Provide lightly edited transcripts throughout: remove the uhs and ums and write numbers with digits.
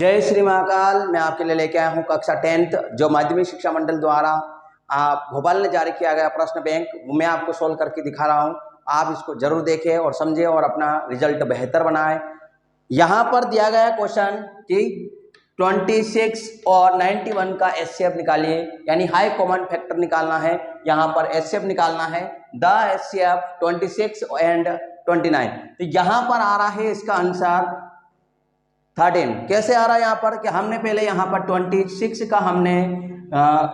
जय श्री महाकाल। मैं आपके लिए लेके आया हूँ कक्षा 10th जो माध्यमिक शिक्षा मंडल द्वारा भोपाल में जारी किया गया प्रश्न बैंक मैं आपको सोल्व करके दिखा रहा हूँ। आप इसको जरूर देखें और समझें और अपना रिजल्ट बेहतर बनाएं। यहाँ पर दिया गया क्वेश्चन कि 26 और 91 का एचसीएफ निकालिए, यानी हाई कॉमन फैक्टर निकालना है। यहाँ पर एचसीएफ निकालना है, द एचसीएफ 26 एंड 29। तो यहाँ पर आ रहा है इसका आंसर 13। कैसे आ रहा है यहाँ पर कि हमने पहले यहाँ पर 26 का हमने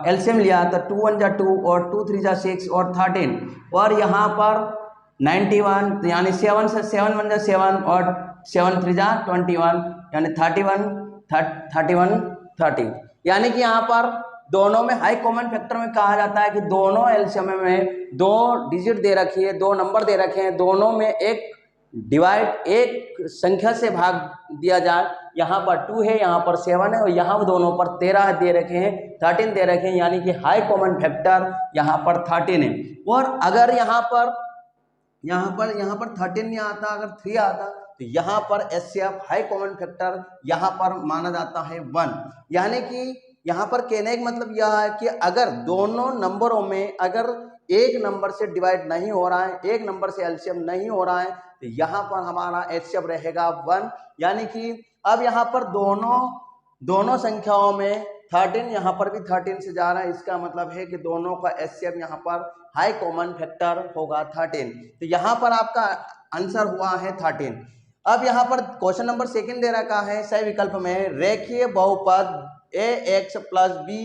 एलसीएम लिया था, 2 1 जा 2 और 2 3 जा 6 और 13, और यहाँ पर 91 यानी 7 से 7 1 जा 7 और 7 3 जा 21 यानी 30, यानी कि यहाँ पर दोनों में हाई कॉमन फैक्टर में कहा जाता है कि दोनों एलसीएम में दो डिजिट दे रखी है, दो नंबर दे रखे हैं, दोनों में एक डिवाइड एक संख्या से भाग दिया जाए। यहाँ पर 2 है, यहाँ पर 7 है और यहाँ दोनों पर 13 दे रखे हैं, 13 दे रखे हैं, यानी कि हाई कॉमन फैक्टर यहाँ पर 13 है। और अगर यहाँ पर 13 नहीं आता, अगर 3 आता तो यहाँ पर एचसीएफ हाई कॉमन फैक्टर यहाँ पर माना जाता है 1। यानी कि यहाँ पर कहने का मतलब यह है कि अगर दोनों नंबरों में अगर एक नंबर से डिवाइड नहीं हो रहा है, एक नंबर से एलसीएम नहीं हो रहा है, तो यहाँ पर हमारा एचसीएफ रहेगा 1। यानी कि अब यहाँ पर दोनों संख्याओं में 13, यहाँ पर भी 13 से जा रहा है, इसका मतलब है कि दोनों का एचसीएफ यहाँ पर हाई कॉमन फैक्टर होगा 13। तो यहाँ पर आपका आंसर हुआ है 13। अब यहाँ पर क्वेश्चन नंबर 2 दे रखा है, सही विकल्प में रेखीय बहुपद ax प्लस b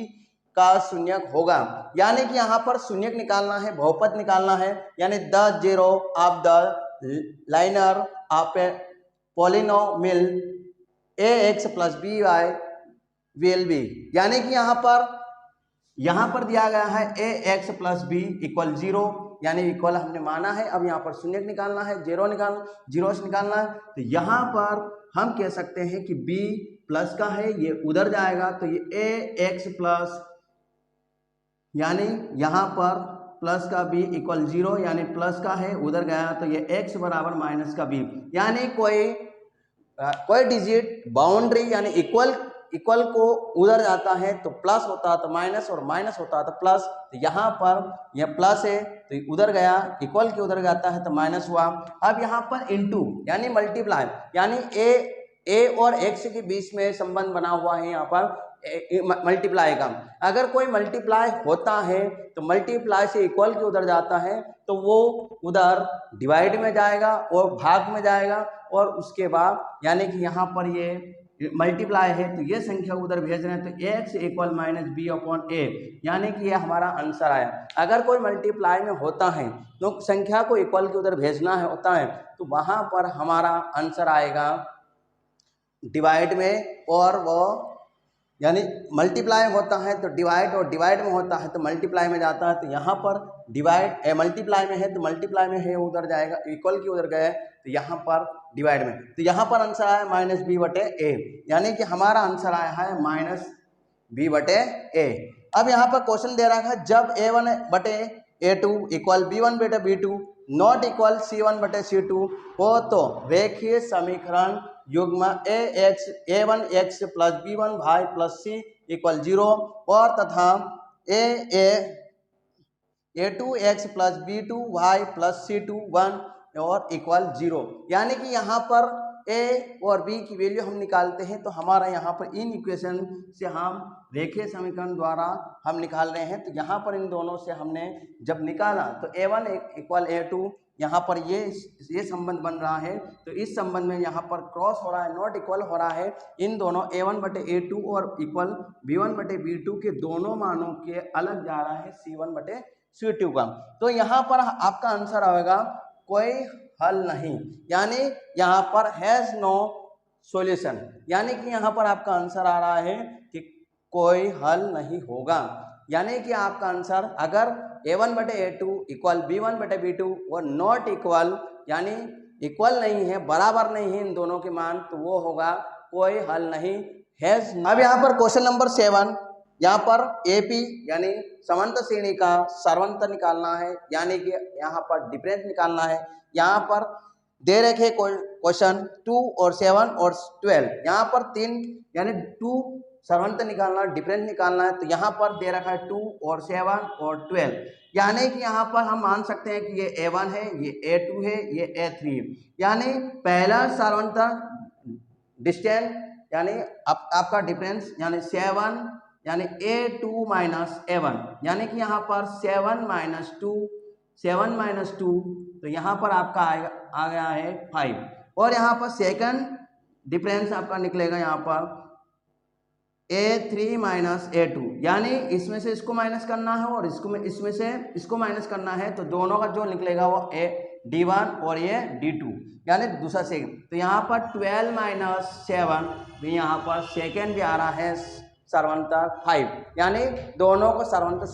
का शून्यक होगा। यानी कि यहाँ पर शून्यक निकालना है, बहुपद निकालना है, यानी the zero of the liner of a polynomial ax plus by will be. यानी कि यहाँ पर दिया गया है ax प्लस b इक्वल 0, यानी इक्वल हमने माना है। अब यहाँ पर शून्यक निकालना है, जीरो से निकालना है। तो यहाँ पर हम कह सकते हैं कि b प्लस का है, ये उधर जाएगा तो ये ax प्लस, यानी यहाँ पर प्लस का b इक्वल 0, यानी प्लस का है उधर गया तो ये x बराबर माइनस का b। यानी कोई डिजिट बाउंड्री यानी इक्वल को उधर जाता है तो प्लस होता है तो माइनस, और माइनस होता है तो प्लस। तो यहाँ पर यह प्लस है तो उधर गया, इक्वल के उधर जाता है तो माइनस हुआ। अब यहाँ पर इनटू यानी मल्टीप्लाई, यानी ए और एक्स के बीच में संबंध बना हुआ है यहाँ पर मल्टीप्लाई का। अगर कोई मल्टीप्लाई होता है तो मल्टीप्लाई से इक्वल के उधर जाता है तो वो उधर डिवाइड में जाएगा और भाग में जाएगा, और उसके बाद यानी कि यहाँ पर ये मल्टीप्लाई है तो ये संख्या उधर भेज रहे हैं तो x equal minus B upon A, यानी कि ये हमारा आंसर आया। अगर कोई मल्टीप्लाई में होता है तो संख्या को इक्वल के उधर भेजना है होता है तो वहाँ पर हमारा आंसर आएगा डिवाइड में, और वो यानी मल्टीप्लाई होता है तो डिवाइड, और डिवाइड में होता है तो मल्टीप्लाई में जाता है। तो यहाँ पर डिवाइड मल्टीप्लाई में है तो मल्टीप्लाई में है उधर जाएगा, इक्वल की उधर गए तो यहाँ पर डिवाइड में। तो यहाँ पर आंसर आया माइनस बी बटे ए, यानी कि हमारा आंसर आया है माइनस बी बटे ए। अब यहाँ पर क्वेश्चन दे रहा है जब a1 बटे a2 इक्वल b1 बटे b2 नॉट इक्वल c1 बटे c2 हो तो रेखीय समीकरण युग्म a1x प्लस b1 भाई प्लस c इक्वल 0 और तथा a2x plus b2y plus c2 1 और इक्वल 0। यानी कि यहाँ पर a और b की वैल्यू हम निकालते हैं तो हमारा यहाँ पर इन इक्वेशन से हम रेखीय समीकरण द्वारा हम निकाल रहे हैं। तो यहाँ पर इन दोनों से हमने जब निकाला तो a1 इक्वल a2, यहाँ पर ये संबंध बन रहा है तो इस संबंध में यहाँ पर क्रॉस हो रहा है, नॉट इक्वल हो रहा है। इन दोनों a1 बटे a2 और इक्वल b1 बटे b2 के दोनों मानों के अलग जा रहा है c1 बटे c2 का। तो यहाँ पर आपका आंसर आएगा कोई हल नहीं, यानी यहाँ पर हैज नो सॉल्यूशन, यानी कि यहाँ पर आपका आंसर आ रहा है कि कोई हल नहीं होगा। यानी कि आपका आंसर अगर a1 बटे a2 इक्वल b1 बटे b2 और नॉट इक्वल यानी इक्वल नहीं है, बराबर नहीं है इन दोनों के मान, तो वो होगा कोई हल नहीं, हैज। अब यहाँ पर क्वेश्चन नंबर 7, यहाँ पर AP यानी समांतर श्रेणी का सर्वंतर निकालना है, यानी कि यहाँ पर डिफरेंस निकालना है। यहाँ पर दे रखे क्वेश्चन 2 और 7 और 12, यहाँ पर 3 यानी 2 सर्वंत निकालना, डिफरेंस निकालना है। तो यहाँ पर दे रखा है 2 और 7 और 12, यानी कि यहाँ पर हम मान सकते हैं कि ये A1 है, ये A2 है, ये A3 है। यानी पहला सर्वंत डिस्टेंस यानी आपका डिफरेंस यानी 7 यानी A2 माइनस A1, यानी कि यहाँ पर 7 माइनस 2 तो यहाँ पर आपका आ गया है 5। और यहाँ पर सेकंड डिफरेंस आपका निकलेगा यहाँ पर A3 माइनस A2, यानी इसमें से इसको माइनस करना है और इसमें से इसको माइनस करना है। तो दोनों का जो निकलेगा वो D1 और ये D2, यानी दूसरा सेकंड। तो यहाँ पर 12 माइनस 7 भी यहाँ पर सेकंड भी आ रहा है सर्वंतर 5, यानी दोनों को सर्वंतर